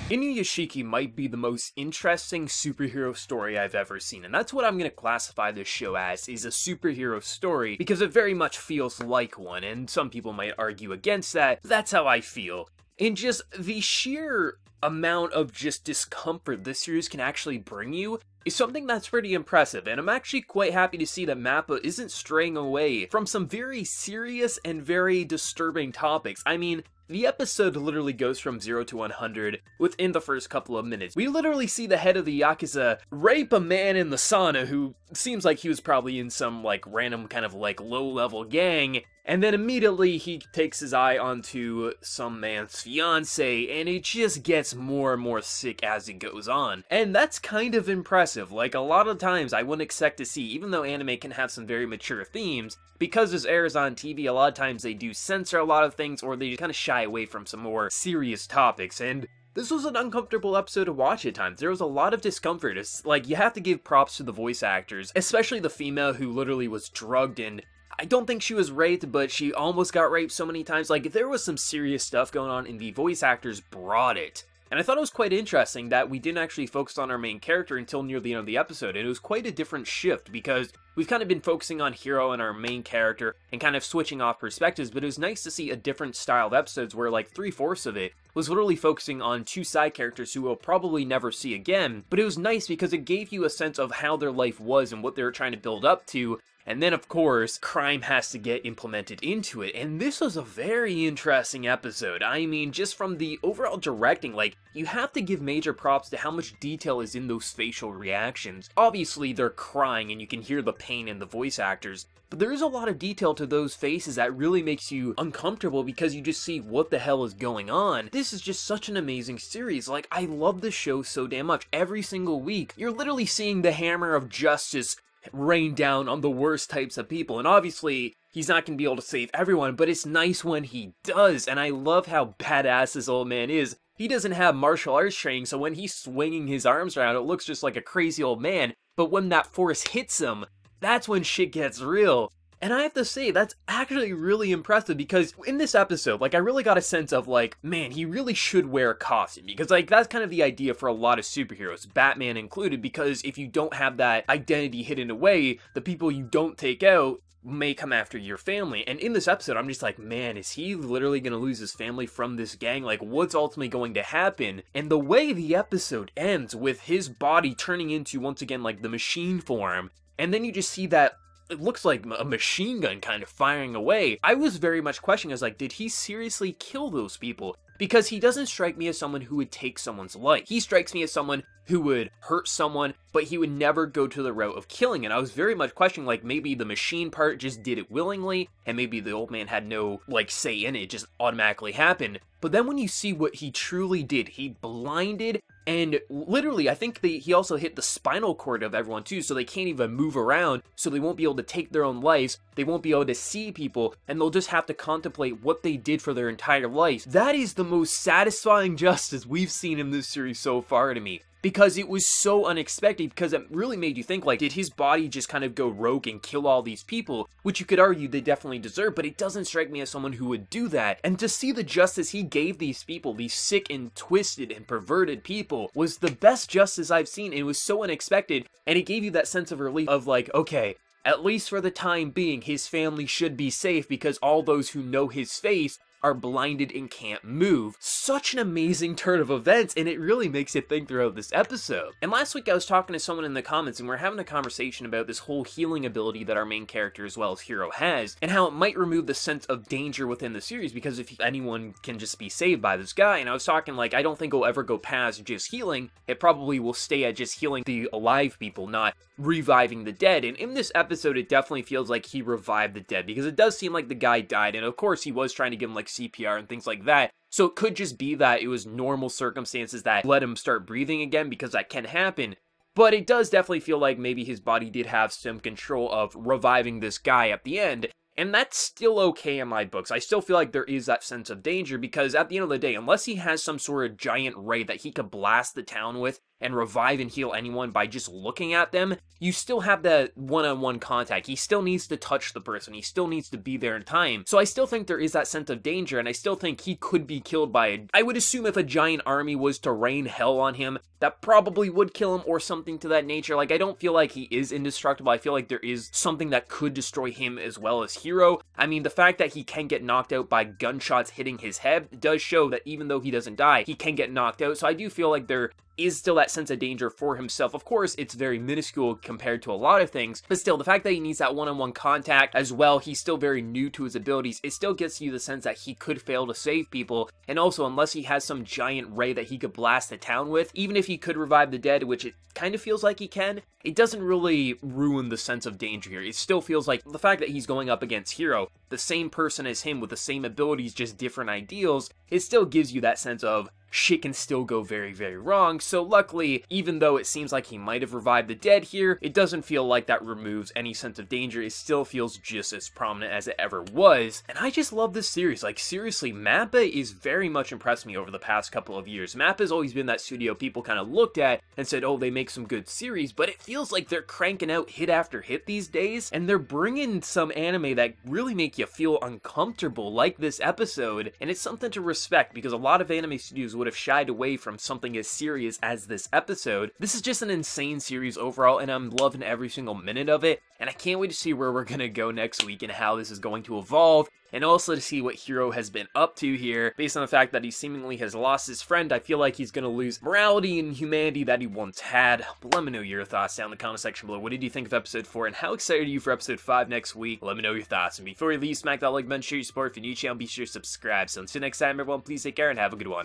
Inuyashiki might be the most interesting superhero story I've ever seen, and that's what I'm going to classify this show as, is a superhero story, because it very much feels like one, and some people might argue against that. That's how I feel. And just the sheer amount of just discomfort this series can actually bring you is something that's pretty impressive, and I'm actually quite happy to see that MAPPA isn't straying away from some very serious and very disturbing topics. I mean, the episode literally goes from 0 to 100 within the first couple of minutes. We literally see the head of the Yakuza rape a man in the sauna who seems like he was probably in some like random kind of like low-level gang, and then immediately he takes his eye onto some man's fiance, and it just gets more and more sick as it goes on. And that's kind of impressive. Like, a lot of times I wouldn't expect to see, even though anime can have some very mature themes, because this airs on TV, a lot of times they do censor a lot of things, or they kind of shy away from some more serious topics, and this was an uncomfortable episode to watch at times. There was a lot of discomfort. It's like, you have to give props to the voice actors, especially the female who literally was drugged, and I don't think she was raped, but she almost got raped so many times. Like, there was some serious stuff going on, and the voice actors brought it. And I thought it was quite interesting that we didn't actually focus on our main character until near the end of the episode, and it was quite a different shift, because we've kind of been focusing on Hiro and our main character, and kind of switching off perspectives, but it was nice to see a different style of episodes where like 3/4 of it was literally focusing on two side characters who we'll probably never see again, but it was nice because it gave you a sense of how their life was and what they were trying to build up to. And then, of course, crime has to get implemented into it, and this was a very interesting episode. I mean, just from the overall directing, like, you have to give major props to how much detail is in those facial reactions. Obviously, they're crying, and you can hear the pain in the voice actors, but there is a lot of detail to those faces that really makes you uncomfortable because you just see what the hell is going on. This is just such an amazing series. Like, I love the show so damn much. Every single week, you're literally seeing the hammer of justice rain down on the worst types of people, and obviously he's not going to be able to save everyone, but it's nice when he does, and I love how badass this old man is. He doesn't have martial arts training, so when he's swinging his arms around, it looks just like a crazy old man, but when that force hits him, that's when shit gets real. And I have to say, that's actually really impressive, because in this episode, like, I really got a sense of, like, man, he really should wear a costume, because, like, that's kind of the idea for a lot of superheroes, Batman included, because if you don't have that identity hidden away, the people you don't take out may come after your family. And in this episode, I'm just like, man, is he literally gonna lose his family from this gang? Like, what's ultimately going to happen? And the way the episode ends with his body turning into, once again, like, the machine form, and then you just see that it looks like a machine gun kind of firing away. I was very much questioning, I was like, did he seriously kill those people? Because he doesn't strike me as someone who would take someone's life. He strikes me as someone who would hurt someone, but he would never go to the route of killing. And I was very much questioning, like, maybe the machine part just did it willingly, and maybe the old man had no, like, say in it, it just automatically happened. But then when you see what he truly did, he blinded, and literally, I think he also hit the spinal cord of everyone too, so they can't even move around, so they won't be able to take their own lives, they won't be able to see people, and they'll just have to contemplate what they did for their entire life. That is the most satisfying justice we've seen in this series so far to me, because it was so unexpected, because it really made you think, like, did his body just kind of go rogue and kill all these people, which you could argue they definitely deserve, but it doesn't strike me as someone who would do that. And to see the justice he gave these people, these sick and twisted and perverted people, was the best justice I've seen. It was so unexpected, and it gave you that sense of relief of, like, okay, at least for the time being, his family should be safe because all those who know his face are blinded and can't move. Such an amazing turn of events, and it really makes you think throughout this episode. And last week I was talking to someone in the comments, and we're having a conversation about this whole healing ability that our main character as well as Hiro has, and how it might remove the sense of danger within the series, because if anyone can just be saved by this guy, and I was talking, like, I don't think it'll ever go past just healing, it probably will stay at just healing the alive people, not reviving the dead. And in this episode, it definitely feels like he revived the dead, because it does seem like the guy died, and of course he was trying to give him, like, CPR and things like that, so it could just be that it was normal circumstances that let him start breathing again, because that can happen. But it does definitely feel like maybe his body did have some control of reviving this guy at the end, and that's still okay in my books. I still feel like there is that sense of danger, because at the end of the day, unless he has some sort of giant ray that he could blast the town with and revive and heal anyone by just looking at them, you still have that one-on-one contact. He still needs to touch the person. He still needs to be there in time. So I still think there is that sense of danger, and I still think he could be killed by I would assume if a giant army was to rain hell on him, that probably would kill him or something to that nature. Like, I don't feel like he is indestructible. I feel like there is something that could destroy him as well as Hiro. I mean, the fact that he can get knocked out by gunshots hitting his head does show that even though he doesn't die, he can get knocked out. So I do feel like there is still that sense of danger for himself. Of course, it's very minuscule compared to a lot of things, but still, the fact that he needs that one-on-one contact as well, he's still very new to his abilities, it still gives you the sense that he could fail to save people, and also, unless he has some giant ray that he could blast the town with, even if he could revive the dead, which it kind of feels like he can, it doesn't really ruin the sense of danger here. It still feels like the fact that he's going up against Hiro, the same person as him with the same abilities, just different ideals, it still gives you that sense of shit can still go very, very wrong. So luckily, even though it seems like he might have revived the dead here, it doesn't feel like that removes any sense of danger. It still feels just as prominent as it ever was. And I just love this series. Like, seriously, MAPPA is very much impressed me over the past couple of years. MAPPA's always been that studio people kind of looked at and said, oh, they make some good series, but it feels like they're cranking out hit after hit these days, and they're bringing some anime that really make you feel uncomfortable, like this episode, and it's something to respect, because a lot of anime studios would have shied away from something as serious as this episode. This is just an insane series overall, and I'm loving every single minute of it, and I can't wait to see where we're gonna go next week and how this is going to evolve, and also to see what Hiro has been up to here. Based on the fact that he seemingly has lost his friend, I feel like he's gonna lose morality and humanity that he once had. But let me know your thoughts down in the comment section below. What did you think of episode 4, and how excited are you for episode 5 next week? Let me know your thoughts, and before you leave, smack that like button, share your support. If you're new to the channel, be sure to subscribe. So until next time, everyone, please take care and have a good one.